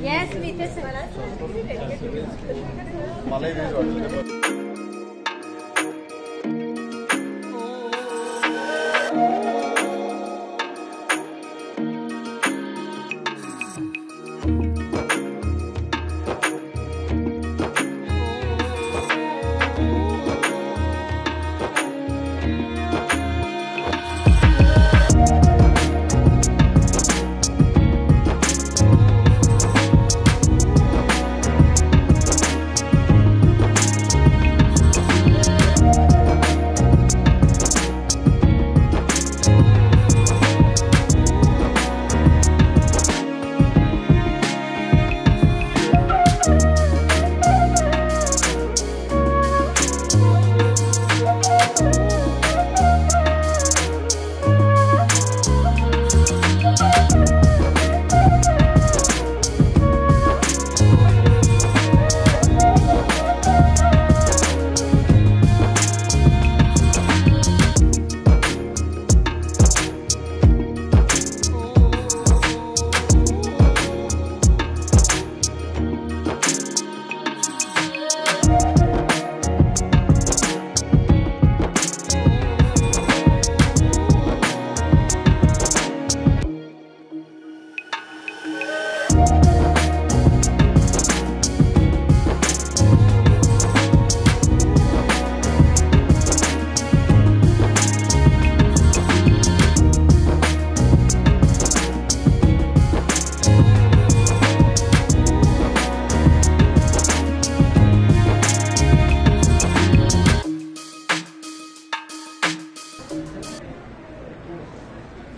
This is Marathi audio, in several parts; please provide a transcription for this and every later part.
येस मी तेच मलाही तेच वाटलं.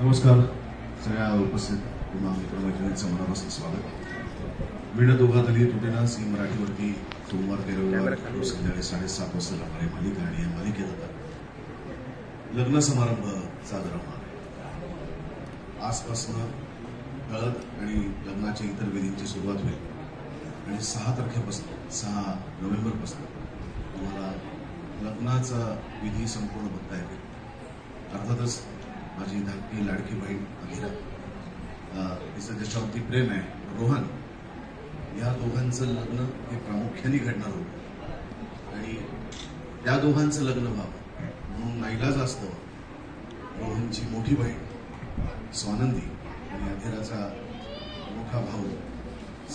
नमस्कार सगळ्या उपस्थित मित्रांचं मनापासून स्वागत. वीण दोघात आली तुटेना सी मराठीवरती सोमवार ते रविवार रोज संध्याकाळी 7:30 वाजता लागणारी मालिका आणि या मालिकेत आता लग्न समारंभ साजरा होणार आहे. आजपासून हळद आणि लग्नाच्या इतर विधींची सुरुवात होईल आणि 6 तारखेपासून 6 नोव्हेंबरपासून तुम्हाला लग्नाचा विधी संपूर्ण बघता येईल. अर्थातच माझी धाकटी लाडकी बहीण अधीरा, तिचं ज्याच्यावरती प्रेम आहे रोहन, या दोघांचं लग्न हे प्रामुख्याने घडणार होतं आणि त्या दोघांचं लग्न व्हावं म्हणून नाईलाज असतं रोहनची मोठी बहीण स्वानंदी आणि अधीराचा मोठा भाऊ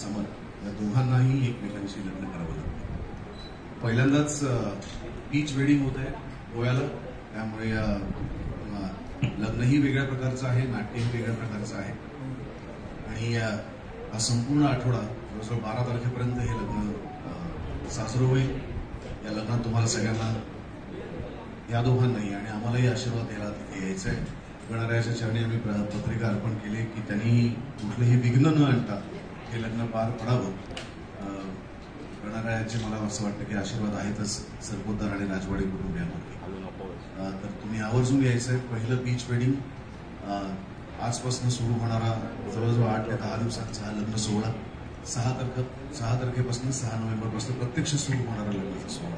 समर या दोघांनाही एकमेकांशी लग्न करावं लागतं. पहिल्यांदाच बीच वेडिंग होत आहे गोव्याला, त्यामुळे लग्नही वेगळ्या प्रकारचं आहे, नाट्यही वेगळ्या प्रकारचं आहे आणि हा संपूर्ण आठवडा जवळजवळ 12 तारखेपर्यंत हे लग्न साजरं होईल. या लग्नात तुम्हाला सगळ्यांना, या दोघांनाही आणि आम्हालाही आशीर्वाद द्यायला तिथे यायचं आहे. गणरायाच्या चरणी आम्ही पत्रिका अर्पण केली की त्यांनी कुठलेही विघ्न न आणता हे लग्न पार पडावं. गणरायाचे मला असं वाटतं की आशीर्वाद आहेतच सरपोतदार आणि राजवाडी कुटुंबियांवरती. तर तुम्ही आवर्जून यायचं आहे. पहिलं बीच वेडिंग आजपासून सुरू होणारा जवळजवळ 8 ते 10 दिवसांचा हा लग्न सोहळा 6 तारखेपासून 6 नोव्हेंबरपासून प्रत्यक्ष सुरू होणारा लग्नाचा सोहळा,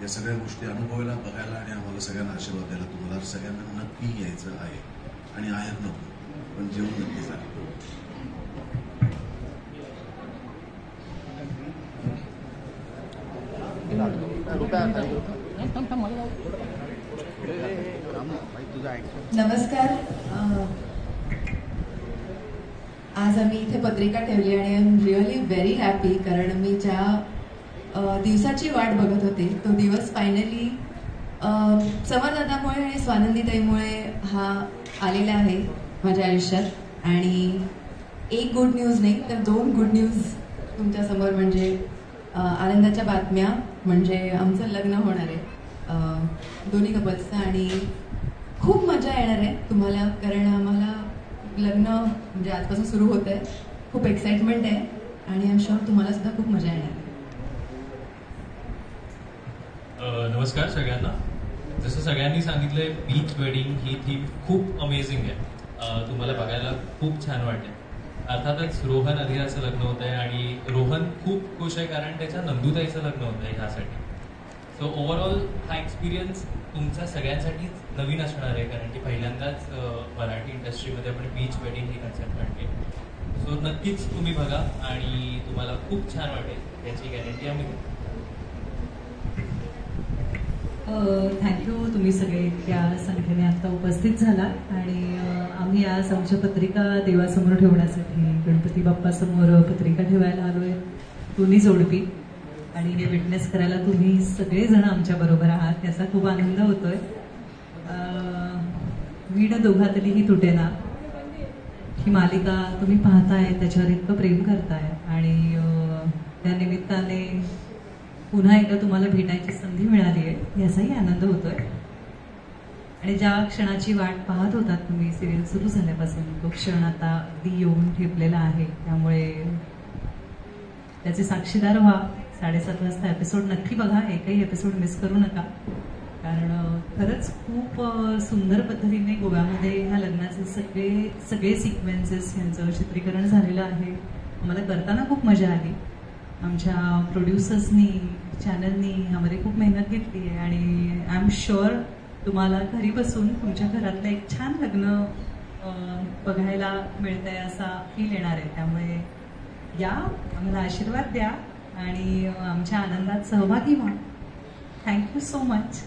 या सगळ्या गोष्टी अनुभवायला, बघायला आणि आम्हाला सगळ्यांना आशीर्वाद द्यायला तुम्हाला सगळ्यांना नक्की यायचं आहे. आणि आहेर नको पण जेवण नक्की झालं. नमस्कार. आज आम्ही इथे पत्रिका ठेवली आणि I am really very happy, कारण मी ज्या दिवसाची वाट बघत होते तो दिवस फायनली समरदादामुळे आणि स्वानंदीताईमुळे हा आलेला आहे माझ्या आयुष्यात. आणि एक गुड न्यूज नाही तर 2 गुड न्यूज तुमच्या समोर, म्हणजे आनंदाच्या बातम्या, म्हणजे आमचं लग्न होणार आहे दोन्ही कपल्सचं आणि खूप मजा येणार आहे तुम्हाला, कारण आम्हाला लग्न म्हणजे आजपासून सुरू होत आहे. खूप एक्साइटमेंट आहे आणि आय एम शुअर तुम्हाला सुद्धा खूप मजा येणार आहे. नमस्कार सगळ्यांना. जसं सगळ्यांनी सांगितलंय, बीच वेडिंग ही थीम खूप अमेझिंग आहे, तुम्हाला बघायला खूप छान वाटेल. अर्थातच रोहन अधीराचं लग्न होत आहे आणि रोहन खूप खुश आहे कारण त्याच्या नंदुताईचं लग्न होत आहे ह्यासाठी. सो ओव्हरऑल हा एक्सपिरियन्स तुमच्या सगळ्यांसाठीच नवीन असणार आहे, कारण की पहिल्यांदाच मराठी इंडस्ट्रीमध्ये आपण बीच वेडिंग ही कन्सेप्ट आणली. सो नक्कीच तुम्ही बघा आणि तुम्हाला खूप छान वाटेल याची गॅरंटी आम्ही देतो. थँक्यू. तुम्ही सगळे इतक्या संख्येने आता उपस्थित झाला आणि आम्ही आज आमच्या पत्रिका देवासमोर ठेवण्यासाठी गणपती बाप्पासमोर पत्रिका ठेवायला आलोय, दोन्ही जोडपी, आणि हे विटनेस करायला तुम्ही सगळेजण आमच्या बरोबर आहात, याचा खूप आनंद होतोय. वीण दोघातली ही तुटेना ही मालिका तुम्ही पाहताय, त्याच्यावर इतकं प्रेम करताय आणि त्या निमित्ताने पुन्हा एकदा तुम्हाला भेटायची संधी मिळाली आहे याचाही आनंद होतोय. आणि ज्या क्षणाची वाट पाहत होतात तुम्ही सिरियल सुरू झाल्यापासून, तो क्षण आता अगदी येऊन ठेपलेला आहे. त्यामुळे त्याचे साक्षीदार व्हा. 7:30 वाजता एपिसोड नक्की बघा, एकही एपिसोड मिस करू नका, कारण खरंच खूप सुंदर पद्धतीने गोव्यामध्ये ह्या लग्नाचे सगळे सिक्वेन्सेस यांचं चित्रीकरण झालेलं आहे. आम्हाला करताना खूप मजा आली. आमच्या प्रोड्युसर्सनी, चॅनलनी ह्यामध्ये खूप मेहनत घेतली आहे आणि आय एम शुअर तुम्हाला घरी बसून तुमच्या घरातलं एक छान लग्न बघायला मिळतंय असा फील येणार आहे. त्यामुळे या, आम्हाला आशीर्वाद द्या आणि आमच्या आनंदात सहभागी व्हा. Thank you so much.